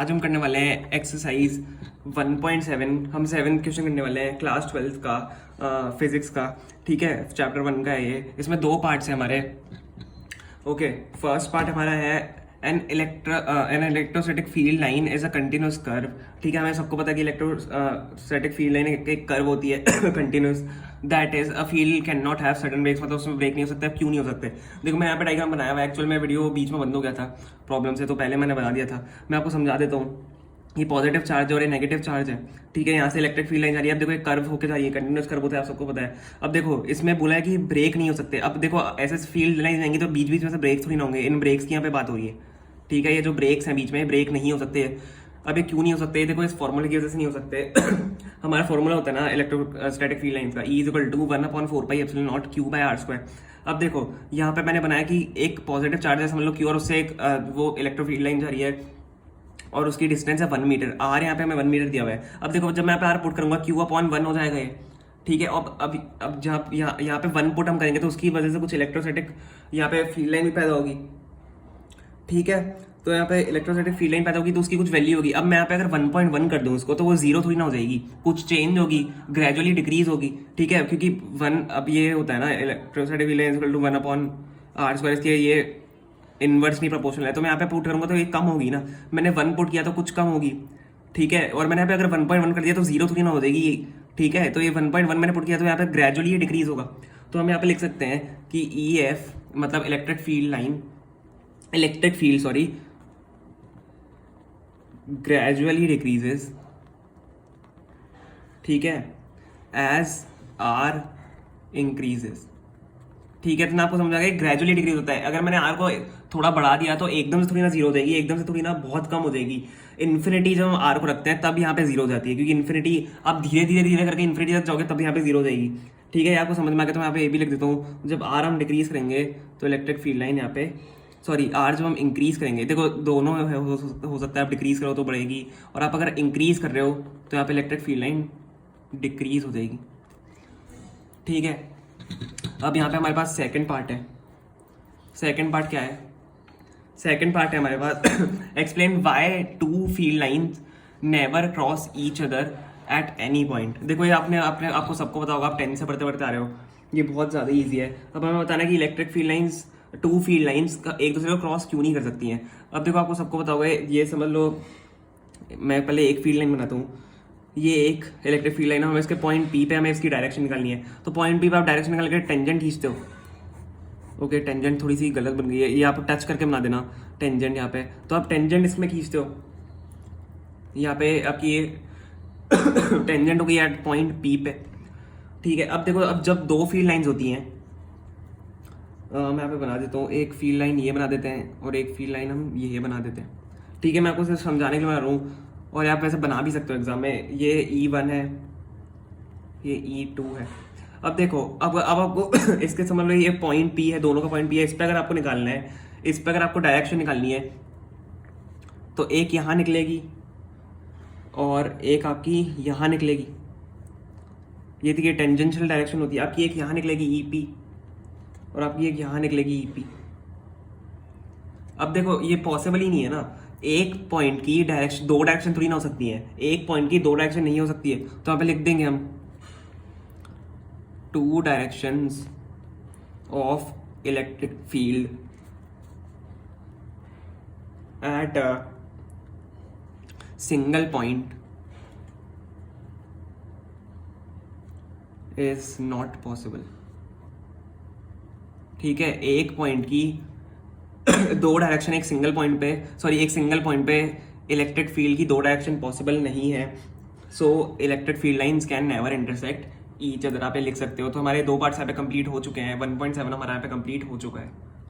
आज हम करने वाले हैं एक्सरसाइज 1.7। हम 7 क्वेश्चन करने वाले हैं क्लास 12 का फिजिक्स का। ठीक है, चैप्टर 1 का है ये। इसमें दो पार्ट्स हैं हमारे। ओके, फर्स्ट पार्ट हमारा है an electrostatic field line is a continuous curve. ठीक है, हमें सबको पता है कि इलेक्ट्रोस्टैटिक फील्ड लाइन एक कर्व होती है continuous. That is a field can not have sudden breaks, मतलब उसमें ब्रेक नहीं हो सकता। क्यों नहीं हो सकते? देखो, मैं यहाँ पे डायग्राम बनाया हुआ है। एक्चुअल में वीडियो बीच में बंद हो गया था प्रॉब्लम से, तो पहले मैंने बना दिया था। मैं आपको समझा देता हूँ। ये पॉजिटिव चार्ज और ये नेगेटिव चार्ज है। ठीक है, यहाँ से इलेक्ट्रिक फील्ड लाइन जा रही है। अब देखो, एक कर्व होकर जा रही है, कंटिन्यूस कर्व होता है, आप सबको पता है। अब देखो, इसमें बोला है कि ब्रेक नहीं हो सकते। अब देखो, ऐसे फील्ड लाइन जाएंगी तो बीच बीच में से ब्रेक थोड़ी ना होंगे। इन ब्रेक्स की यहाँ पे बात हो रही है। ठीक है, ये जो ब्रेक्स हैं बीच में, ब्रेक नहीं हो सकते। अब ये क्यों नहीं हो सकते? देखो, इस फॉर्मूले की वजह से नहीं हो सकते। हमारा फॉर्मूला होता है ना इलेक्ट्रोस्टैटिक फील्ड लाइन का, E = 1/4πε0 Q/r²। अब देखो, यहाँ पे मैंने बनाया कि एक पॉजिटिव चार्ज है, समझ लो Q, और उससे एक वो इलेक्ट्रो फील्ड लाइन जा रही है और उसकी डिस्टेंस है 1 मीटर। आर यहाँ पे हमें 1 मीटर दिया हुआ है। अब देखो, जब मैं यहाँ पे आर पुट करूंगा, Q/1 हो जाएगा ये। ठीक है, अब जहाँ यहाँ पे 1 पुट हम करेंगे तो उसकी वजह से कुछ इलेक्ट्रोस्टैटिक यहाँ पे फील्ड लाइन भी पैदा होगी। ठीक है, तो यहाँ पे इलेक्ट्रोस्टैटिक फील्ड लाइन पैदा होगी तो उसकी कुछ वैल्यू होगी। अब मैं यहाँ पे अगर 1.1 कर दूँ उसको, तो वो जीरो थोड़ी ना हो जाएगी, कुछ चेंज होगी, ग्रेजुअली डिक्रीज होगी। ठीक है, क्योंकि 1 अब ये होता है ना, इलेक्ट्रोस्टैटिक फील्ड लाइन = 1/r², इसलिए ये इनवर्सली प्रोपोर्शनल है। तो मैं यहाँ पे पुट करूंगा तो ये कम होगी ना। मैंने 1 पुट किया तो कुछ कम होगी। ठीक है, और मैंने यहाँ पे अगर 1.1 कर दिया तो जीरो थोड़ी ना हो जाएगी। ठीक है, तो ये 1.1 मैंने पुट किया तो यहाँ पे ग्रेजुअली ये डिक्रीज होगा। तो हम यहाँ पे लिख सकते हैं कि EF मतलब इलेक्ट्रिक फील्ड ग्रेजुअली डिक्रीजेस। ठीक है, एज R इंक्रीजेस। ठीक है, तो ना आपको समझ आ गया, ग्रेजुअली डिक्रीज होता है। अगर मैंने आर को थोड़ा बढ़ा दिया तो एकदम से थोड़ी ना जीरो हो जाएगी, एकदम से थोड़ी ना बहुत कम हो जाएगी। इन्फिनिटी जब हम आर को रखते हैं तब यहाँ पे जीरो हो जाती है, क्योंकि इन्फिनिटी आप धीरे धीरे धीरे करके इन्फिनिटी तक जाओगे तब यहाँ पे जीरो हो जाएगी। ठीक है, आपको समझ में आ गया, तो मैं यहाँ पे ये भी लिख देता हूँ। जब आर हम डिक्रीज करेंगे तो इलेक्ट्रिक फील्ड लाइन यहाँ पे, सॉरी, आर जब हम इंक्रीज करेंगे, देखो दोनों हो सकता है। आप डिक्रीज करो तो बढ़ेगी, और आप अगर इंक्रीज कर रहे हो तो यहाँ पे इलेक्ट्रिक फील्ड लाइन डिक्रीज हो जाएगी। ठीक है, अब यहाँ पे हमारे पास सेकंड पार्ट है। सेकंड पार्ट क्या है? सेकंड पार्ट है हमारे पास explain why two field lines never cross each other at any point. देखो, ये आपको सबको पता होगा, आप 10 से पढ़ते पढ़ते आ रहे हो। ये बहुत ज़्यादा ईजी है। अब हमें बताना है कि electric field lines, two field lines एक दूसरे को क्रॉस क्यों नहीं कर सकती हैं। अब देखो, आपको सबको पता होगा, ये समझ लो, मैं पहले एक फील्ड लाइन बनाता हूँ। ये एक इलेक्ट्रिक फील्ड लाइन है, हमें इसके पॉइंट P पे हमें इसकी डायरेक्शन निकालनी है। तो पॉइंट P पे आप डायरेक्शन निकाल के टेंजेंट खींचते हो। ओके, टेंजेंट थोड़ी सी गलत बन गई है, ये आप टच करके बना देना टेंजेंट यहाँ पे। तो आप टेंजेंट इसमें खींचते हो, यहाँ पे आपकी ये टेंजेंट हो गई एट पॉइंट P पे। ठीक है, अब देखो, अब जब दो फील्ड लाइंस होती हैं, मैं यहाँ पे बना देता हूँ, एक फील्ड लाइन ये बना देते हैं और एक फील्ड लाइन हम ये बना देते हैं। ठीक है, मैं आपको सिर्फ समझाने के लिए बना रहा हूँ, और आप वैसे बना भी सकते हो एग्जाम में। ये E1 है, ये E2 है। अब देखो, अब आपको इसके समझ लो, ये पॉइंट P है, दोनों का पॉइंट P है। इस पर अगर आपको निकालना है, इस पर अगर आपको डायरेक्शन निकालनी है, तो एक यहाँ निकलेगी और एक आपकी यहाँ निकलेगी। ये देखिए, टेंजेंशियल डायरेक्शन होती है आपकी। एक यहाँ निकलेगी EP और आपकी एक यहाँ निकलेगी EP। अब देखो, ये पॉसिबल ही नहीं है ना। एक पॉइंट की डायरेक्शन, दो डायरेक्शन थोड़ी ना हो सकती है। एक पॉइंट की दो डायरेक्शन नहीं हो सकती है। तो यहाँ पे लिख देंगे हम, two directions of electric field at a single point is not possible. ठीक है, एक पॉइंट की दो डायरेक्शन एक सिंगल पॉइंट पे इलेक्ट्रिक फील्ड की दो डायरेक्शन पॉसिबल नहीं है। So electric field lines can never intersect each other. आप लिख सकते हो। तो हमारे दो पार्ट्स यहाँ पे कंप्लीट हो चुके हैं। 1.7 हमारा यहाँ पे कंप्लीट हो चुका है।